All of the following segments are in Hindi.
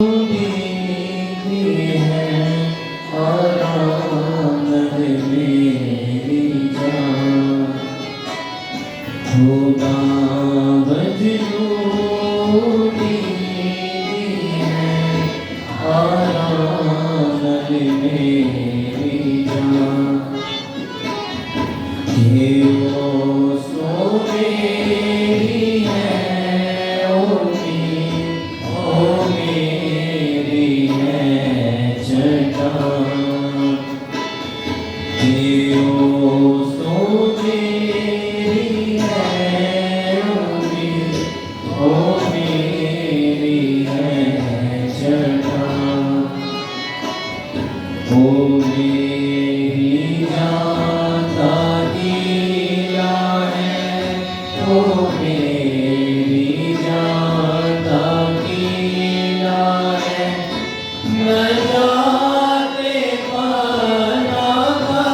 देती है आरामद मेरी जान, खुदा बदलू देती है आरामद मेरी जान, कि वो सो मेरी है ओ मेरी है चट्टान, कि वो सो मेरी है ओ मेरी है चट्टान, ओ मेरी जाता दिला है, ओ मेरी जाता दिला है, न जाते पना का,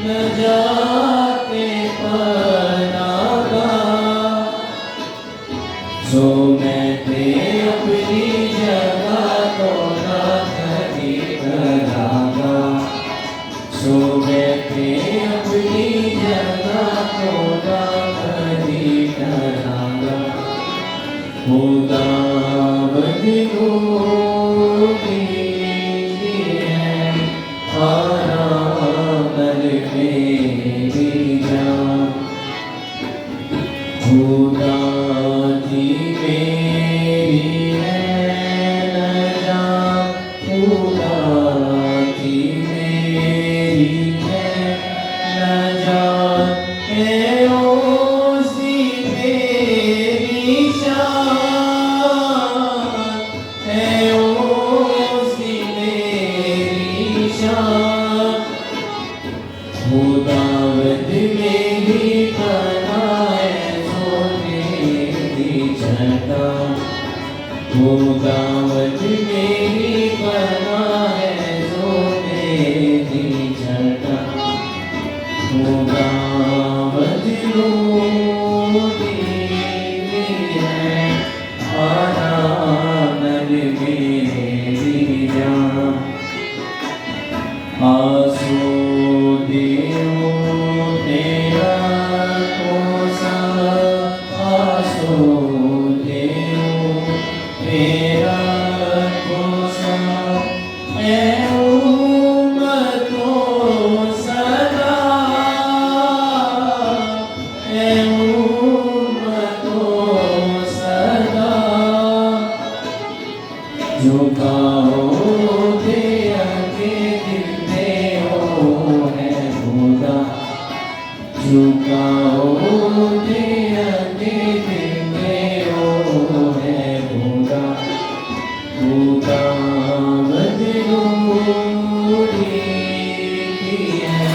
न जाते पना का, सो मैं ते अपनी जगह तो ना कभी करागा, सो मैं ते अपनी जगह तो ना कभी करागा, खुदा बदलू देती है आरामद मेरी जान, खुदा थी मेरी है न जान, खुदा थी मेरी है न जान, है ओसी मेरी शान, है ओसी मेरी शान, खुदावंद मेरी बनाए सोने की चट्टान, खुदावंद मेरी बनाए सोने की चट्टान, खुदावंद देती है आरामद मेरी जान, आंसू देओ तेरा कोसा, आंसू देओ तेरा कोसा, ऐ उम्मतो सदा, ऐ उम्मतो सदा, झुकाओ दे आगे दिल में हो है खुदा, झुकाओ दे आगे दिल में हो है खुदा, खुदा बदलू देती है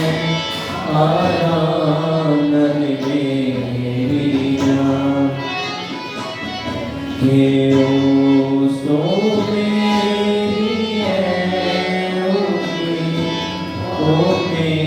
आरामद मेरी जान, कि वो सो मेरी है ओ मेरी